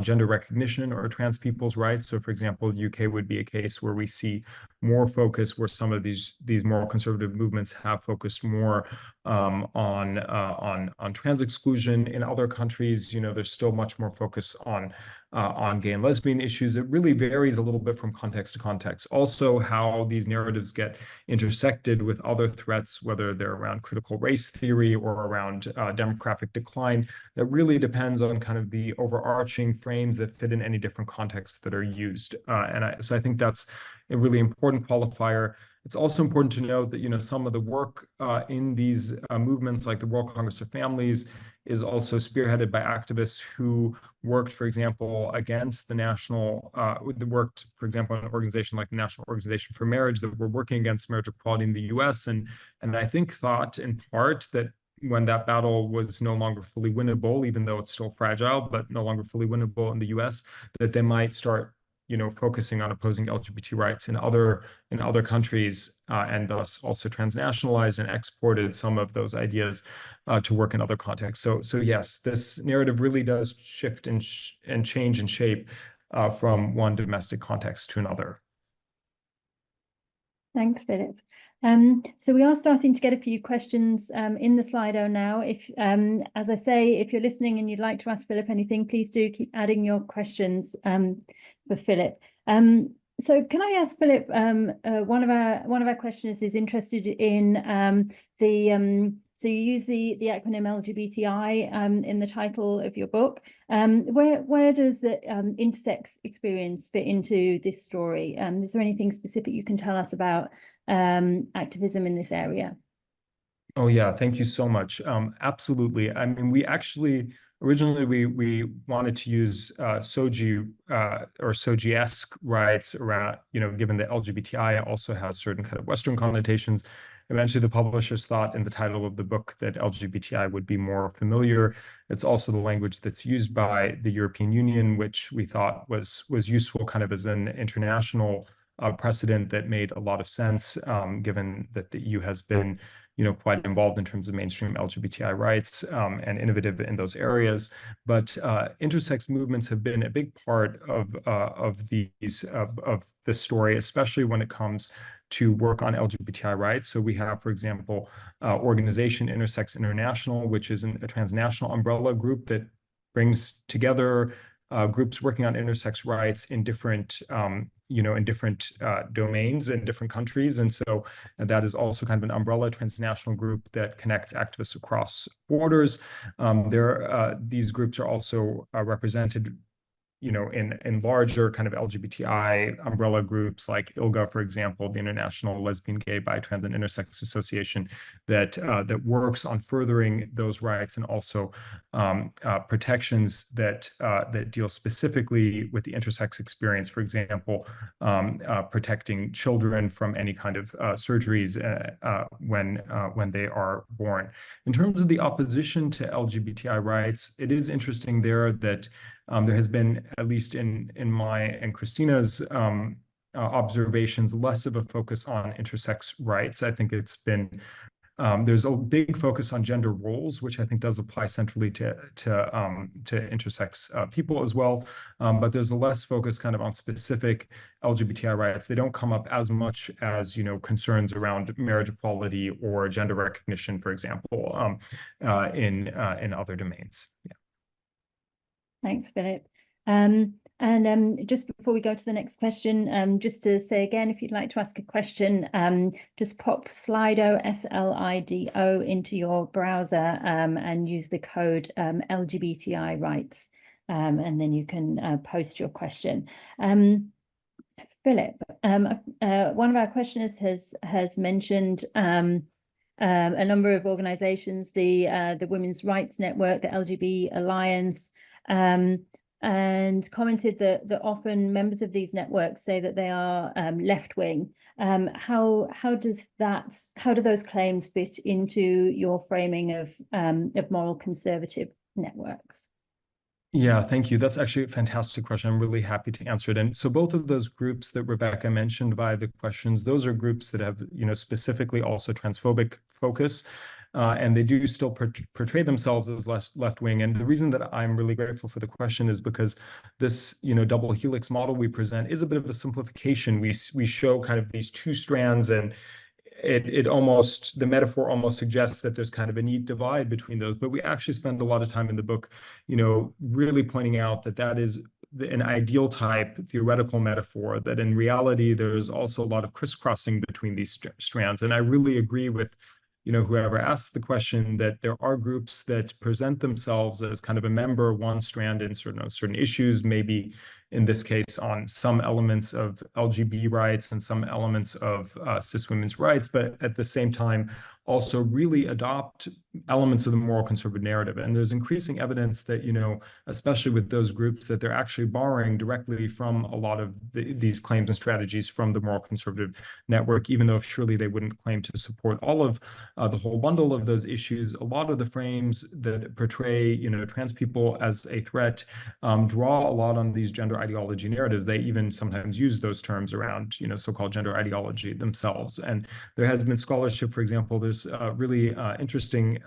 Speaker 2: gender recognition or trans people's rights. So, for example, the UK would be a case where we see more focus, where some of these moral conservative movements have focused more on trans exclusion. In other countries, there's still much more focus on gay and lesbian issues. It really varies a little bit from context to context. Also, how these narratives get intersected with other threats, whether they're around critical race theory or around demographic decline, that really depends on kind of the overarching frames that fit in any different contexts that are used. So I think that's a really important qualifier. It's also important to note that, some of the work in these movements, like the World Congress of Families, is also spearheaded by activists who worked, for example, against the worked, for example, in an organization like the National Organization for Marriage, that were working against marriage equality in the US. And I think thought in part that when that battle was no longer fully winnable, even though it's still fragile, but no longer fully winnable in the US, that they might start focusing on opposing LGBT rights in other countries, and thus also transnationalized and exported some of those ideas to work in other contexts. So yes, this narrative really does shift and change and shape from one domestic context to another.
Speaker 1: Thanks, Philip. So we are starting to get a few questions in the Slido now. If, as I say, if you're listening and you'd like to ask Philip anything, please do keep adding your questions for Philip. So can I ask Philip, one of our questioners is interested in so you use the acronym LGBTI in the title of your book. Where does the intersex experience fit into this story? Is there anything specific you can tell us about activism in this area?
Speaker 2: Oh yeah, thank you so much. Absolutely. I mean, we actually originally we wanted to use SOGI or SOGI-esque rights around, given that LGBTI also has certain kind of Western connotations. Eventually, the publishers thought in the title of the book that LGBTI would be more familiar. It's also the language that's used by the European Union, which we thought was useful kind of as an international precedent that made a lot of sense, given that the EU has been quite involved in terms of mainstream LGBTI rights and innovative in those areas. But intersex movements have been a big part of the story, especially when it comes to work on LGBTI rights. So we have, for example, organization Intersex International, which is a transnational umbrella group that brings together groups working on intersex rights in different, domains in different countries. And so that is also kind of an umbrella transnational group that connects activists across borders. These groups are also represented in larger kind of LGBTI umbrella groups like ILGA, for example, the International Lesbian, Gay, Bi, Trans, and Intersex Association, that works on furthering those rights and also protections that deal specifically with the intersex experience. For example, protecting children from any kind of surgeries when they are born. In terms of the opposition to LGBTI rights, it is interesting there that there has been, at least in my and Christina's observations, less of a focus on intersex rights. I think it's been there's a big focus on gender roles, which I think does apply centrally to intersex people as well. But there's a less focus kind of on specific LGBTI rights. They don't come up as much as concerns around marriage equality or gender recognition, for example, in other domains. Yeah.
Speaker 1: Thanks, Philip. Just before we go to the next question, just to say again, if you'd like to ask a question, just pop Slido, SLIDO, into your browser and use the code LGBTI-rights, and then you can post your question. Philip, one of our questioners has mentioned a number of organizations, the Women's Rights Network, the LGBT Alliance, and commented that often members of these networks say that they are left-wing. How do those claims fit into your framing of moral conservative networks?
Speaker 2: Yeah, thank you. That's actually a fantastic question. I'm really happy to answer it. And so both of those groups that Rebecca mentioned via the questions, those are groups that have, specifically also transphobic focus. And they do still portray themselves as less left-wing. And the reason that I'm really grateful for the question is because this, double helix model we present is a bit of a simplification. We show kind of these two strands, and the metaphor almost suggests that there's kind of a neat divide between those. But we actually spend a lot of time in the book, really pointing out that is an ideal type theoretical metaphor, that in reality, there's also a lot of crisscrossing between these strands. And I really agree with whoever asked the question, that there are groups that present themselves as kind of a member of one strand in certain issues, maybe in this case on some elements of LGBT rights and some elements of cis women's rights, but at the same time also really adopt elements of the moral conservative narrative. And there's increasing evidence that, especially with those groups, that they're actually borrowing directly from a lot of these claims and strategies from the moral conservative network, even though surely they wouldn't claim to support all of the whole bundle of those issues. A lot of the frames that portray, trans people as a threat draw a lot on these gender ideology narratives. They even sometimes use those terms around, so-called gender ideology themselves. And there has been scholarship, for example, there's really interesting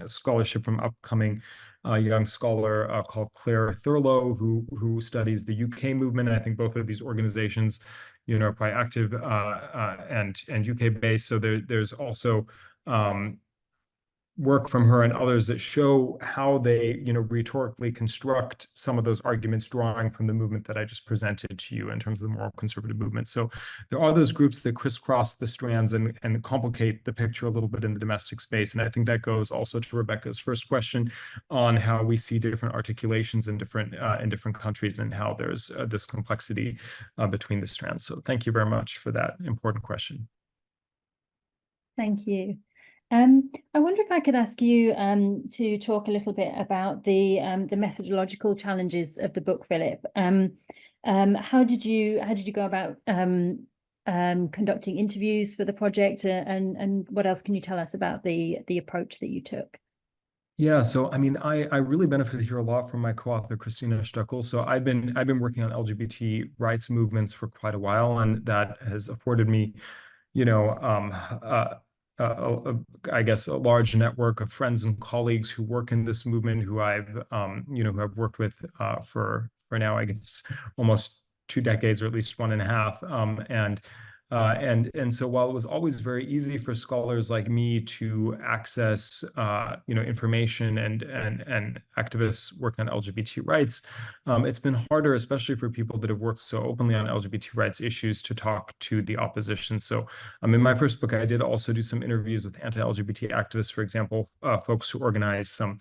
Speaker 2: scholarship from upcoming young scholar called Claire Thurlow, who studies the UK movement. And I think both of these organizations, are quite active and UK based. So there's also work from her and others that show how they, rhetorically construct some of those arguments, drawing from the movement that I just presented to you in terms of the moral conservative movement. So there are those groups that crisscross the strands and complicate the picture a little bit in the domestic space. And I think that goes also to Rebecca's first question on how we see different articulations in different countries, and how there's this complexity between the strands. So thank you very much for that important question.
Speaker 1: Thank you. I wonder if I could ask you to talk a little bit about the methodological challenges of the book, Philip. How did you go about conducting interviews for the project, and what else can you tell us about the approach that you took?
Speaker 2: Yeah, so I mean, I really benefited here a lot from my co-author Christina Stöckel. So I've been working on LGBT rights movements for quite a while, and that has afforded me, I guess, a large network of friends and colleagues who work in this movement, who who I've worked with for now, I guess, almost 2 decades, or at least 1.5. And so while it was always very easy for scholars like me to access information and activists working on LGBT rights, it's been harder, especially for people that have worked so openly on LGBT rights issues, to talk to the opposition. So in my first book, I did also do some interviews with anti-LGBT activists, for example, folks who organize some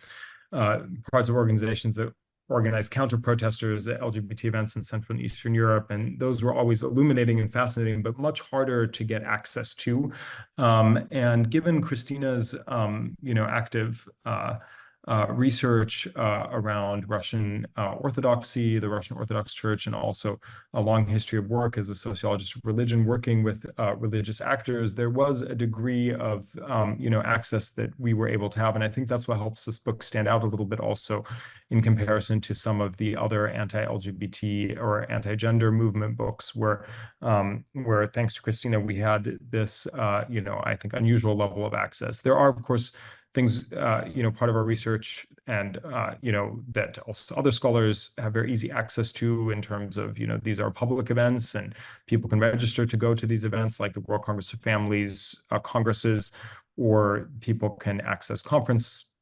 Speaker 2: parts of organizations that organized counter-protesters at LGBT events in Central and Eastern Europe. And those were always illuminating and fascinating, but much harder to get access to. And given Christina's, active research around Russian Orthodoxy, the Russian Orthodox Church, and also a long history of work as a sociologist of religion, working with religious actors, there was a degree of access that we were able to have. And I think that's what helps this book stand out a little bit also in comparison to some of the other anti-LGBT or anti-gender movement books, where thanks to Christina, we had this I think unusual level of access. There are, of course, things, part of our research and, that also other scholars have very easy access to, in terms of, these are public events and people can register to go to these events, like the World Congress of Families congresses, or people can access conference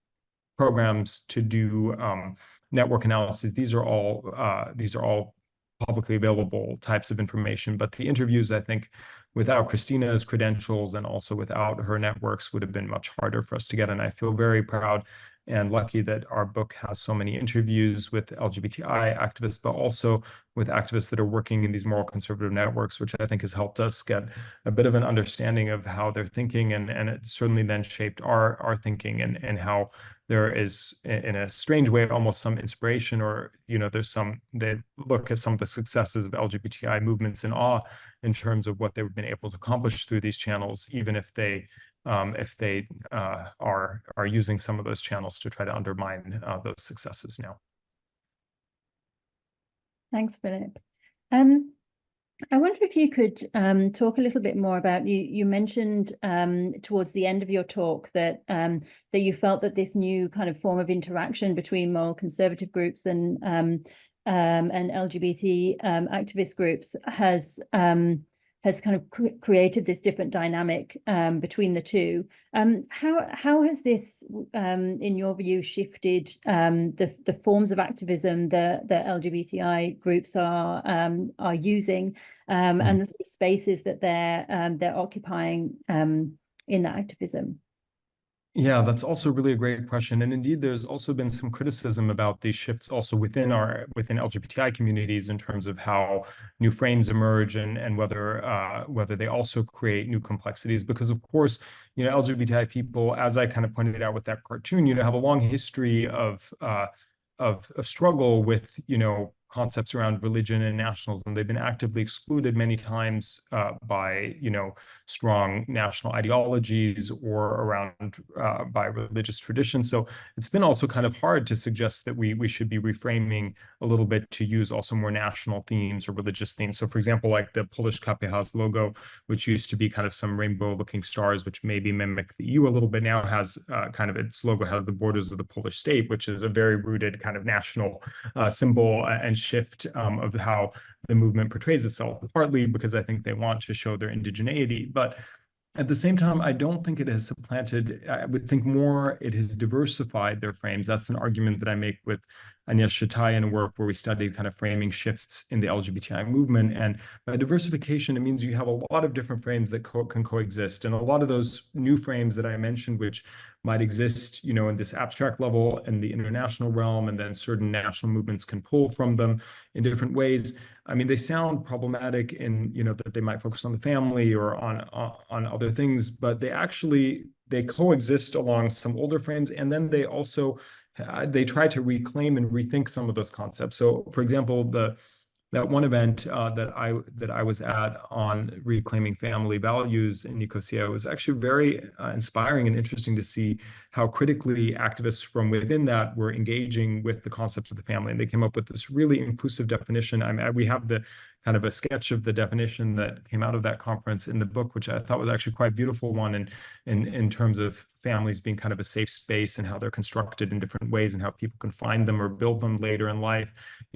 Speaker 2: programs to do network analysis. These are all publicly available types of information. But the interviews, I think, without Christina's credentials and also without her networks, would have been much harder for us to get. And I feel very proud and lucky that our book has so many interviews with LGBTI activists, but also with activists that are working in these moral conservative networks, which I think has helped us get a bit of an understanding of how they're thinking. And it certainly then shaped our thinking, and how there is, in a strange way, almost some inspiration, or, they look at some of the successes of LGBTI movements in awe in terms of what they've been able to accomplish through these channels, even if they are using some of those channels to try to undermine those successes now.
Speaker 1: Thanks, Philip. I wonder if you could talk a little bit more about, you mentioned towards the end of your talk that you felt that this new kind of form of interaction between moral conservative groups and LGBT activist groups has kind of created this different dynamic between the two. How has this, in your view, shifted the forms of activism that LGBTI groups are using, and the sort of spaces that they're occupying in that activism?
Speaker 2: Yeah, that's also really a great question. And indeed, there's also been some criticism about these shifts also within LGBTI communities, in terms of how new frames emerge, and whether they also create new complexities. Because of course, LGBTI people, as I kind of pointed out with that cartoon, have a long history of struggle with, concepts around religion and nationalism. They've been actively excluded many times by, strong national ideologies, or around by religious traditions. So it's been also kind of hard to suggest that we should be reframing a little bit to use also more national themes or religious themes. So for example, like the Polish KPH's logo, which used to be kind of some rainbow looking stars, which maybe mimic the EU a little bit, now has kind of, its logo has the borders of the Polish state, which is a very rooted kind of national symbol and shift of how the movement portrays itself, partly because I think they want to show their indigeneity. But at the same time, I don't think it has supplanted. I would think more it has diversified their frames. That's an argument that I make with Agnieszka Shatai in a work where we studied kind of framing shifts in the LGBTI movement. And by diversification, it means you have a lot of different frames that can coexist. And a lot of those new frames that I mentioned, which might exist, in this abstract level in the international realm, and then certain national movements can pull from them in different ways. I mean, they sound problematic in, that they might focus on the family or on other things, but they coexist along some older frames, and then they also they try to reclaim and rethink some of those concepts. So, for example, that one event that I was at on reclaiming family values in Nicosia was actually very inspiring and interesting to see how critically activists from within that were engaging with the concepts of the family. And they came up with this really inclusive definition. We have the kind of a sketch of the definition that came out of that conference in the book, which I thought was actually quite a beautiful one, and in terms of families being kind of a safe space and how they're constructed in different ways and how people can find them or build them later in life.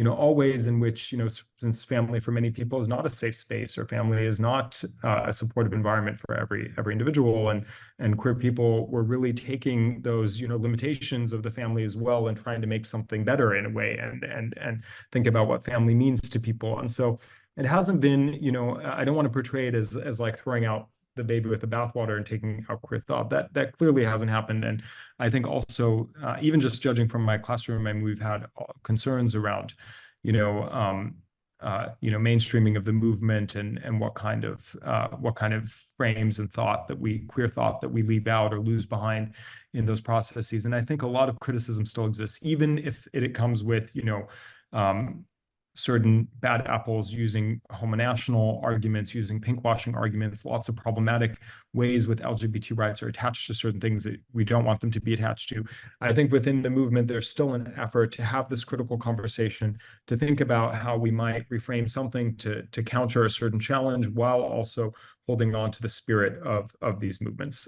Speaker 2: All ways in which, since family for many people is not a safe space, or family is not a supportive environment for every individual, and queer people were really taking those, limitations of the family as well and trying to make something better in a way, and think about what family means to people. And so it hasn't been, I don't want to portray it as like throwing out the baby with the bathwater and taking out queer thought. That clearly hasn't happened. And I think also, even just judging from my classroom, I mean, we've had concerns around, mainstreaming of the movement, and what kind of frames and queer thought that we leave out or lose behind in those processes. And I think a lot of criticism still exists, even if it comes with, certain bad apples using homonational arguments, using pinkwashing arguments, lots of problematic ways with LGBT rights are attached to certain things that we don't want them to be attached to. I think within the movement, there's still an effort to have this critical conversation, to think about how we might reframe something to counter a certain challenge, while also holding on to the spirit of these movements.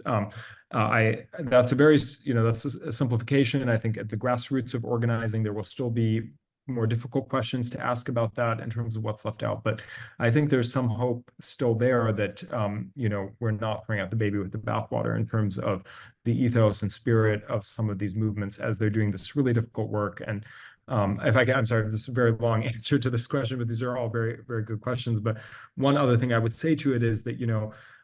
Speaker 2: That's a very, that's a simplification. And I think at the grassroots of organizing, there will still be more difficult questions to ask about that in terms of what's left out. But I think there's some hope still there that, we're not throwing out the baby with the bathwater in terms of the ethos and spirit of some of these movements as they're doing this really difficult work. And I'm sorry, this is a very long answer to this question, but these are all very, very good questions. But one other thing I would say to it is that,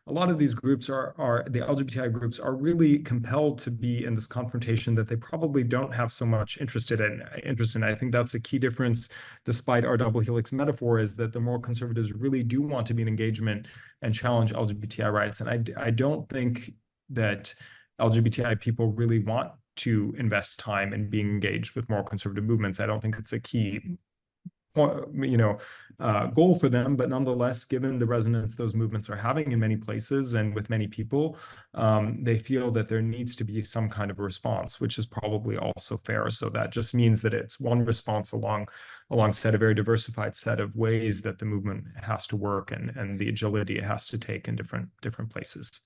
Speaker 2: a lot of these groups are the LGBTI groups are really compelled to be in this confrontation that they probably don't have so much interest in. I think that's a key difference, despite our double helix metaphor, is that the more conservatives really do want to be in engagement and challenge LGBTI rights. And I don't think that LGBTI people really want to invest time in being engaged with more conservative movements. I don't think it's a key goal for them, but nonetheless, given the resonance those movements are having in many places and with many people, they feel that there needs to be some kind of a response, which is probably also fair. So that just means that it's one response alongside a very diversified set of ways that the movement has to work, and the agility it has to take in different places.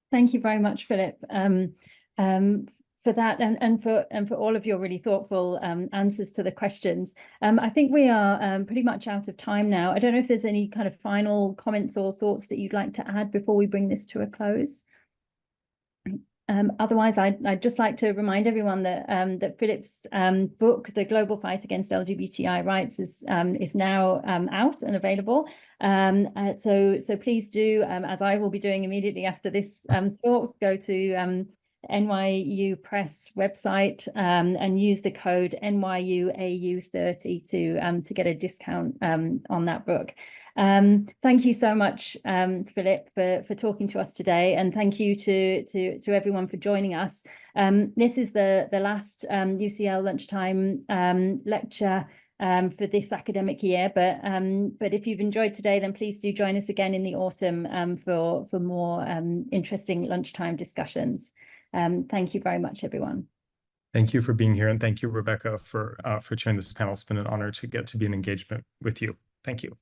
Speaker 1: Thank you very much, Philip, for that, and for all of your really thoughtful answers to the questions. I think we are pretty much out of time now. I don't know if there's any kind of final comments or thoughts that you'd like to add before we bring this to a close. Otherwise, I'd just like to remind everyone that that Philip's book, The Global Fight Against LGBTI Rights, is now out and available. So please do, as I will be doing immediately after this talk, go to NYU Press website and use the code NYUAU30 to get a discount on that book. Thank you so much, Philip, for talking to us today, and thank you to everyone for joining us. This is the last UCL lunchtime lecture for this academic year, but if you've enjoyed today, then please do join us again in the autumn for more interesting lunchtime discussions. Thank you very much, everyone.
Speaker 2: Thank you for being here, and thank you, Rebecca, for chairing this panel. It's been an honor to get to be in engagement with you. Thank you.